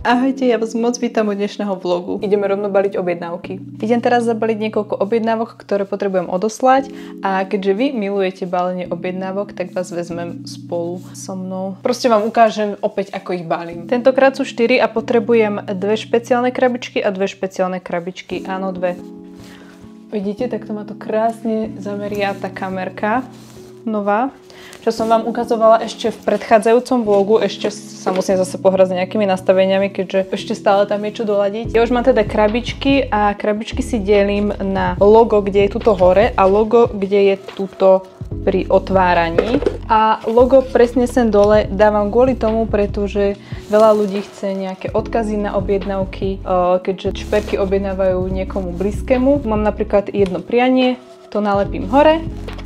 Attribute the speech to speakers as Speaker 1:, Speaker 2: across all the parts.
Speaker 1: Ahojte, ja vás moc vítam u dnešného vlogu. Ideme rovno baliť objednávky. Idem teraz zabaliť niekoľko objednávok, ktoré potrebujem odoslať a keďže vy milujete balenie objednávok, tak vás vezmem spolu so mnou. Proste vám ukážem opäť, ako ich balím. Tentokrát sú 4 a potrebujem 2 špeciálne krabičky a 2 špeciálne krabičky. Áno, 2. Vidíte, takto ma to krásne zameria tá kamerka nová. Čo som vám ukazovala ešte v predchádzajúcom vlogu, ešte sa musím zase pohrať s nejakými nastaveniami, keďže ešte stále tam je čo doladiť. Ja už mám teda krabičky a krabičky si delím na logo, kde je tuto hore a logo, kde je tuto pri otváraní. A logo presne sem dole dávam kvôli tomu, pretože veľa ľudí chce nejaké odkazy na objednávky, keďže šperky objednávajú niekomu blízkemu. Mám napríklad jedno prianie, to nalepím hore.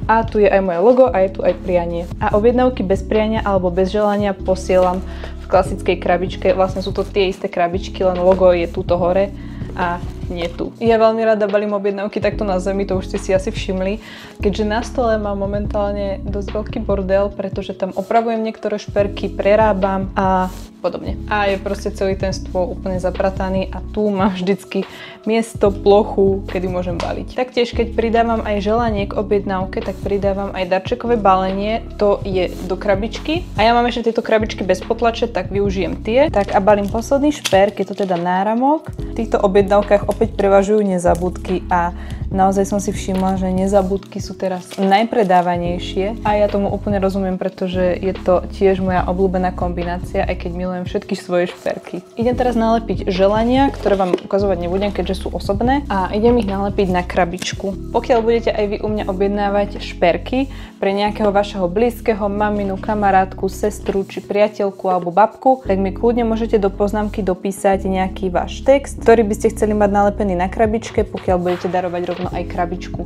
Speaker 1: A tu je aj moje logo a je tu aj prianie. A objednávky bez priania alebo bez želania posielam v klasickej krabičke. Vlastne sú to tie isté krabičky, len logo je tuto hore a nie tu. Ja veľmi rada balím objednávky takto na zemi, to už ste si asi všimli, keďže na stole mám momentálne dosť veľký bordel, pretože tam opravujem niektoré šperky, prerábam a podobne. A je proste celý ten stôl úplne zaprataný a tu mám vždycky miesto, plochu, kedy môžem baliť. Taktiež, keď pridávam aj želanie k objednávke, tak pridávam aj darčekové balenie, to je do krabičky. A ja mám ešte tieto krabičky bez potlače, tak využijem tie. Tak a balím posledný šperk, je to teda náramok. V týchto objednávkach opäť prevažujú nezabudky a naozaj som si všimla, že nezabudky sú teraz najpredávanejšie a ja tomu úplne rozumiem, pretože je to tiež moja obľúbená kombinácia, aj keď milujem všetky svoje šperky. Idem teraz nalepiť želania, ktoré vám ukazovať nebudem, keďže sú osobné a idem ich nalepiť na krabičku. Pokiaľ budete aj vy u mňa objednávať šperky pre nejakého vašeho blízkeho, maminu, kamarátku, sestru či priateľku alebo babku, tak mi kľudne môžete do poznámky dopísať nejaký váš text, ktorý by ste chceli mať nalepený na krabičke, pokiaľ budete darovať rovno aj krabičku.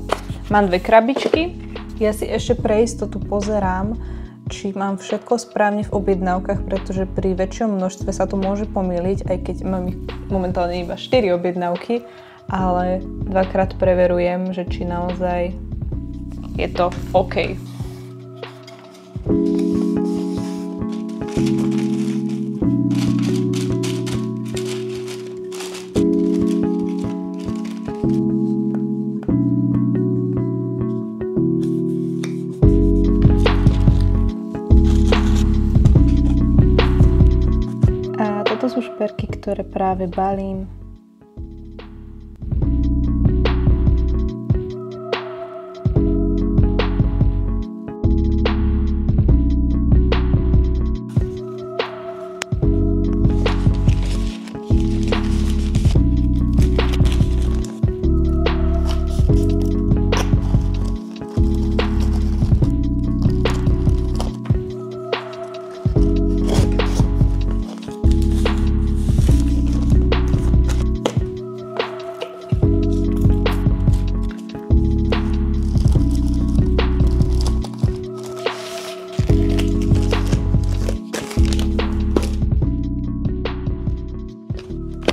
Speaker 1: Mám 2 krabičky, ja si ešte pre istotu pozerám, či mám všetko správne v objednávkach, pretože pri väčšom množstve sa to môže pomýliť, aj keď mám ich momentálne iba 4 objednávky, ale dvakrát preverujem, že či naozaj je to OK. To sú šperky, ktoré práve balím.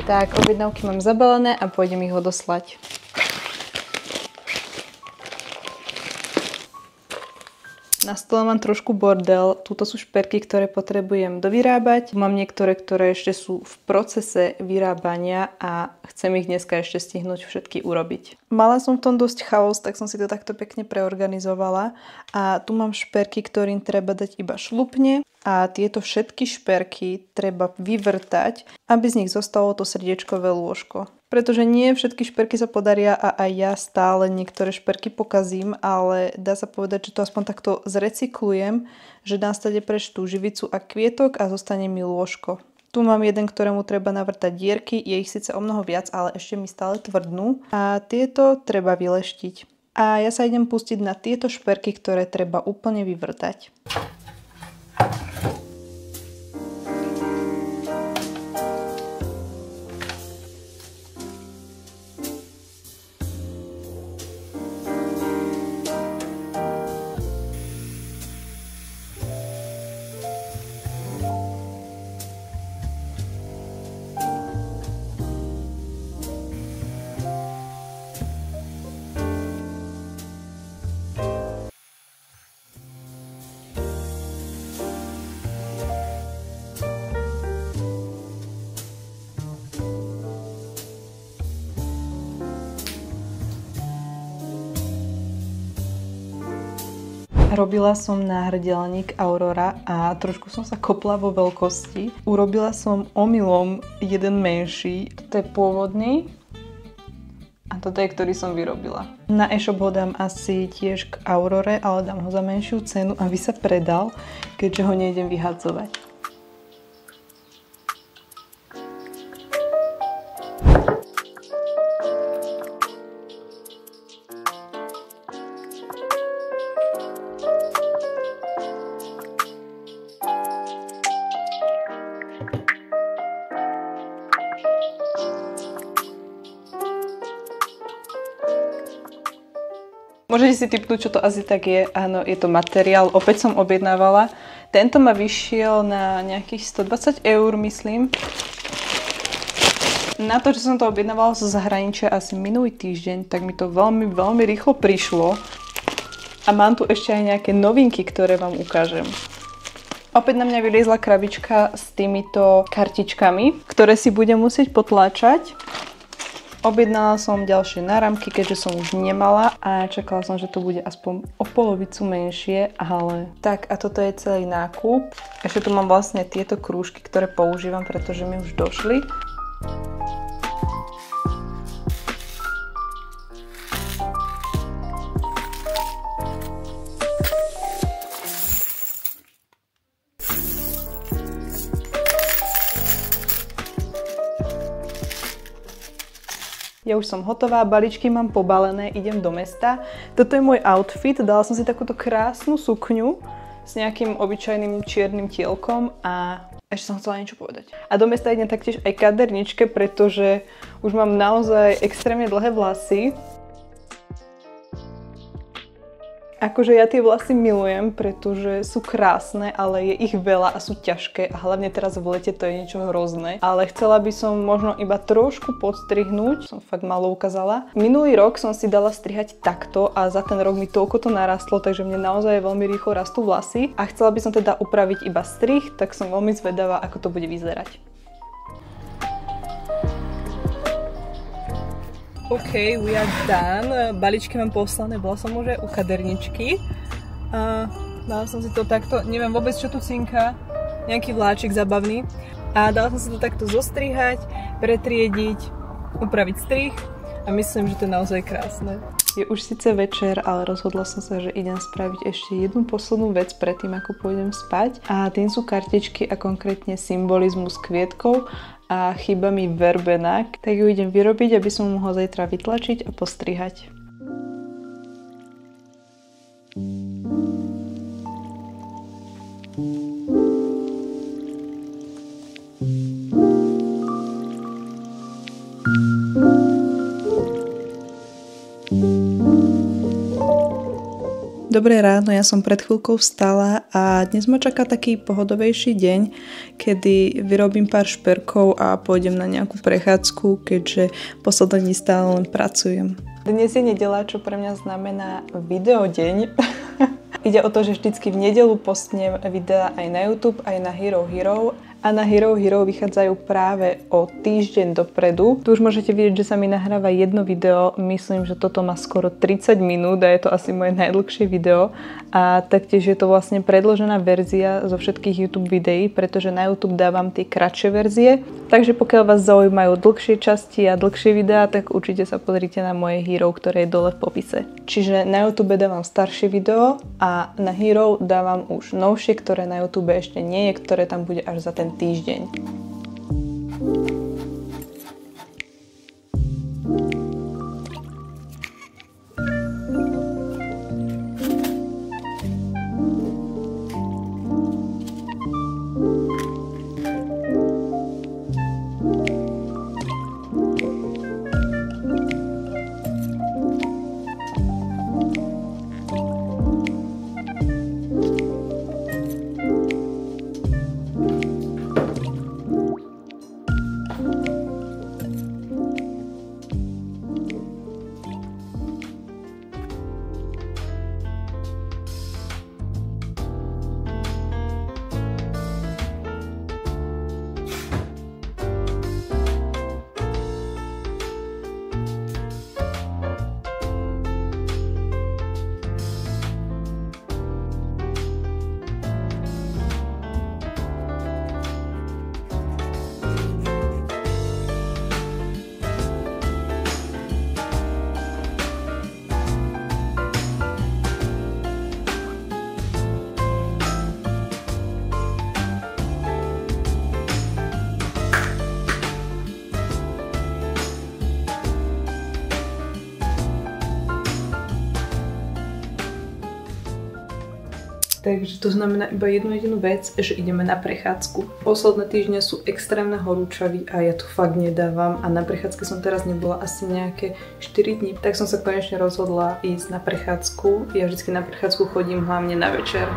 Speaker 1: Tak, objednávky mám zabalené a pôjdem ich odoslať. Na stole mám trošku bordel, tuto sú šperky, ktoré potrebujem dovyrábať. Mám niektoré, ktoré ešte sú v procese vyrábania a chcem ich dneska ešte stihnúť všetky urobiť. Mala som v tom dosť chaos, tak som si to takto pekne preorganizovala a tu mám šperky, ktorým treba dať iba šlupne a tieto všetky šperky treba vyvrtať, aby z nich zostalo to srdiečkové lôžko. Pretože nie všetky šperky sa podaria a aj ja stále niektoré šperky pokazím, ale dá sa povedať, že to aspoň takto zrecyklujem, že dám stade preč tú živicu a kvietok a zostane mi lôžko. Tu mám jeden, ktorému treba navrtať dierky, je ich síce o mnoho viac, ale ešte mi stále tvrdnú a tieto treba vyleštiť. A ja sa idem pustiť na tieto šperky, ktoré treba úplne vyvrtať. Robila som náhrdelník Aurora a trošku som sa kopla vo veľkosti. Urobila som omylom jeden menší. To je pôvodný a toto je, ktorý som vyrobila. Na e-shop ho dám asi tiež k Aurore, ale dám ho za menšiu cenu, aby sa predal, keďže ho nejdem vyhadzovať. Môžete si tipnúť, čo to asi tak je. Áno, je to materiál. Opäť som objednávala. Tento ma vyšiel na nejakých 120 eur, myslím. Na to, že som to objednávala zo zahraničia asi minulý týždeň, tak mi to veľmi, veľmi rýchlo prišlo. A mám tu ešte aj nejaké novinky, ktoré vám ukážem. Opäť na mňa vyliezla krabička s týmito kartičkami, ktoré si budem musieť potláčať. Objednala som ďalšie náramky, keďže som už nemala a čakala som, že to bude aspoň o polovicu menšie, ale... Tak a toto je celý nákup. Ešte tu mám vlastne tieto krúžky, ktoré používam, pretože mi už došli. Ja už som hotová, balíčky mám pobalené, idem do mesta. Toto je môj outfit, dala som si takúto krásnu sukňu s nejakým obyčajným čiernym tielkom a ešte som chcela niečo povedať. A do mesta idem taktiež aj kaderničke, pretože už mám naozaj extrémne dlhé vlasy. Akože ja tie vlasy milujem, pretože sú krásne, ale je ich veľa a sú ťažké a hlavne teraz v lete to je niečo hrozné. Ale chcela by som možno iba trošku podstrihnúť, som fakt malo ukázala. Minulý rok som si dala strihať takto a za ten rok mi toľko to narastlo, takže mne naozaj veľmi rýchlo rastú vlasy. A chcela by som teda upraviť iba strih, tak som veľmi zvedavá, ako to bude vyzerať. OK, we are done. Balíčky mám poslané, bola som už aj u kaderničky. Dala som si to takto, neviem vôbec čo tu cinka, nejaký vláčik zabavný. A dala som si to takto zostrihať, pretriediť, upraviť strih a myslím, že to je naozaj krásne. Je už síce večer, ale rozhodla som sa, že idem spraviť ešte jednu poslednú vec predtým, ako pôjdem spať. A tým sú kartičky a konkrétne symbolizmus kvietkou. A chýba mi verbena, tak ju idem vyrobiť, aby som mohla zajtra vytlačiť a postrihať. Dobré ráno, ja som pred chvíľkou vstala a dnes ma čaká taký pohodovejší deň, kedy vyrobím pár šperkov a pôjdem na nejakú prechádzku, keďže posledné dni stále len pracujem. Dnes je nedeľa, čo pre mňa znamená videodeň. Ide o to, že vždycky v nedeľu postnem videa aj na YouTube, aj na Hero Hero. A na Hero Hero vychádzajú práve o týždeň dopredu. Tu už môžete vidieť, že sa mi nahráva jedno video. Myslím, že toto má skoro 30 minút a je to asi moje najdlhšie video. A taktiež je to vlastne predložená verzia zo všetkých YouTube videí, pretože na YouTube dávam tie kratšie verzie. Takže pokiaľ vás zaujímajú dlhšie časti a dlhšie videá, tak určite sa pozrite na moje Hero, ktoré je dole v popise. Čiže na YouTube dávam staršie video a na Hero dávam už novšie, ktoré na YouTube ešte nie je, ktoré tam bude až za ten týždeň. Takže to znamená iba jednu jedinú vec, že ideme na prechádzku. Posledné týždne sú extrémne horúčavy a ja to fakt nedávam a na prechádzke som teraz nebola asi nejaké 4 dní. Tak som sa konečne rozhodla ísť na prechádzku. Ja vždycky na prechádzku chodím hlavne na večer.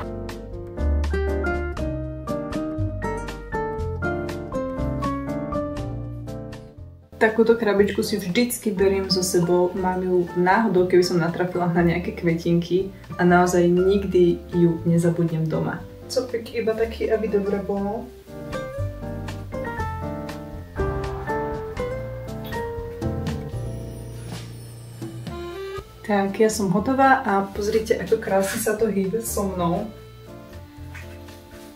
Speaker 1: Takúto krabičku si vždycky beriem so sebou, mám ju náhodou, keby som natrafila na nejaké kvetinky a naozaj nikdy ju nezabudnem doma. Copik iba taký, aby dobre bolo. Tak, ja som hotová a pozrite, ako krásne sa to hýbe so mnou.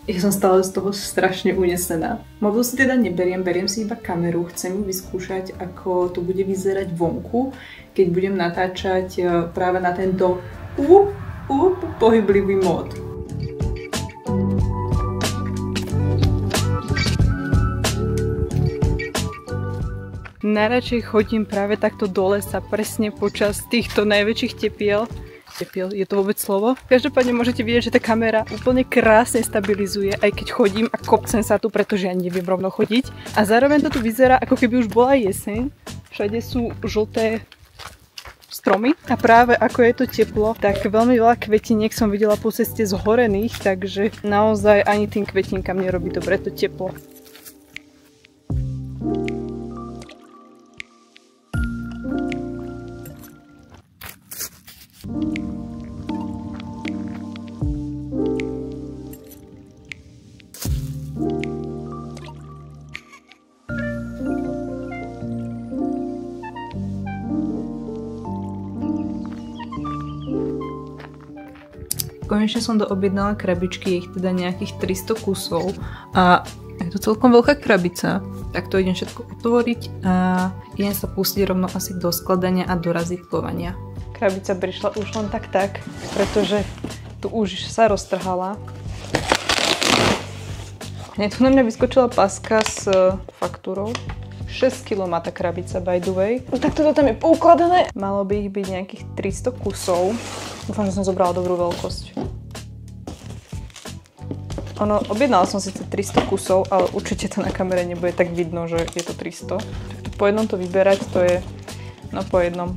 Speaker 1: Ja som stále z toho strašne unesená. Mobil si teda neberiem, beriem si iba kameru, chcem ju vyskúšať, ako to bude vyzerať vonku, keď budem natáčať práve na tento pohyblivý mód. Najradšej chodím práve takto do lesa, presne počas týchto najväčších tepiel. Je to vôbec slovo? Každopádne môžete vidieť, že tá kamera úplne krásne stabilizuje, aj keď chodím a kopcem sa tu, pretože ja neviem rovno chodiť. A zároveň to tu vyzerá, ako keby už bola jeseň. Všade sú žlté stromy. A práve ako je to teplo, tak veľmi veľa kvetiniek som videla po ceste zhorených, takže naozaj ani tým kvetinkám nerobí dobre to teplo. Konečne som doobjednala krabičky, je ich teda nejakých 300 kusov a je to celkom veľká krabica. Tak to idem všetko otvoriť a idem sa pustiť rovno asi do skladania a do razítkovania. Krabica prišla už len tak, pretože tu už sa roztrhala. Hneď tu na mňa vyskočila paska s faktúrou. 6 kg má tá krabica, by the way. Tak toto tam je poukladané. Malo by ich byť nejakých 300 kusov. Dúfam, že som zobrala dobrú veľkosť. Objednala som síce 300 kusov, ale určite to na kamere nebude tak vidno, že je to 300. Tak po jednom to vyberať, to je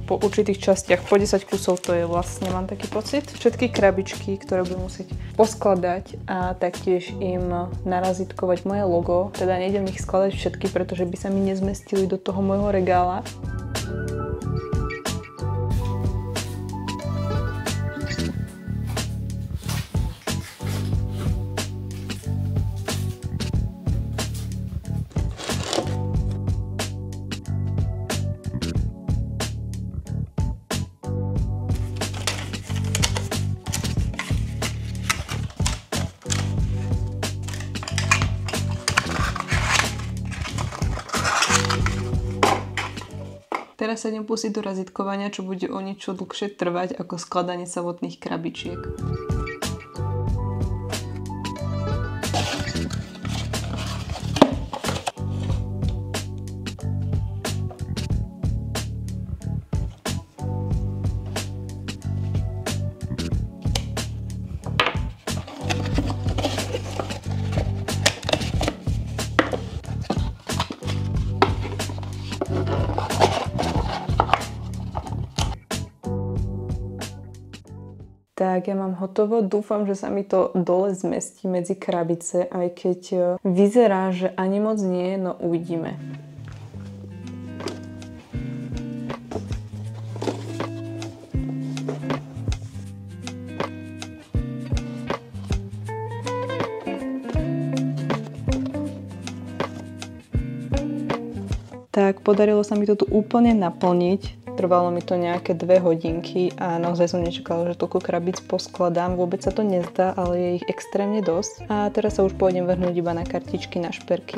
Speaker 1: po určitých častiach, po 10 kusov to je vlastne, mám taký pocit. Všetky krabičky, ktoré budem musieť poskladať a taktiež im narazítkovať moje logo. Teda nejdem ich skladať všetky, pretože by sa mi nezmestili do toho môjho regála. Teraz sa idem pustiť do razítkovania, čo bude o niečo dlhšie trvať ako skladanie samotných krabičiek. Tak ja mám hotovo, dúfam, že sa mi to dole zmestí medzi krabice, aj keď vyzerá, že ani moc nie, no uvidíme. Tak podarilo sa mi to tu úplne naplniť. Trvalo mi to nejaké 2 hodinky a naozaj som nečakala, že toľko krabíc poskladám. Vôbec sa to nezdá, ale je ich extrémne dosť. A teraz sa už pôjdem vrhnúť iba na kartičky, na šperky.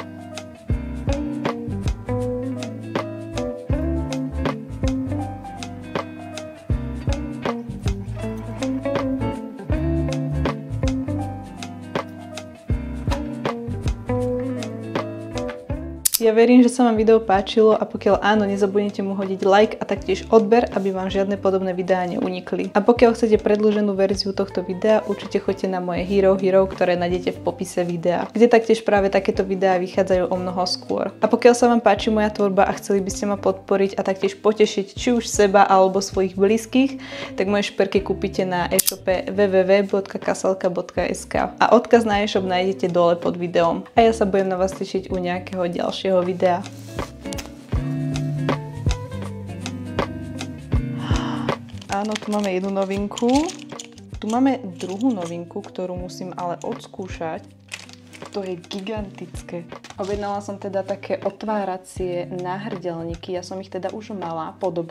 Speaker 1: Ja verím, že sa vám video páčilo a pokiaľ áno, nezabudnite mu hodiť like a taktiež odber, aby vám žiadne podobné videá neunikli. A pokiaľ chcete predĺženú verziu tohto videa, určite choďte na moje Hero, ktoré nájdete v popise videa, kde taktiež práve takéto videá vychádzajú o mnoho skôr. A pokiaľ sa vám páči moja tvorba a chceli by ste ma podporiť a taktiež potešiť či už seba alebo svojich blízkych, tak moje šperky kúpite na e-shope www.kasalka.sk a odkaz na e-shop nájdete dole pod videom. A ja sa budem na vás tešiť u nejakého ďalšieho videa. Áno, tu máme jednu novinku. Tu máme druhú novinku, ktorú musím ale odskúšať. To je gigantické. Objednala som teda také otváracie náhrdelníky. Ja som ich teda už mala podobné.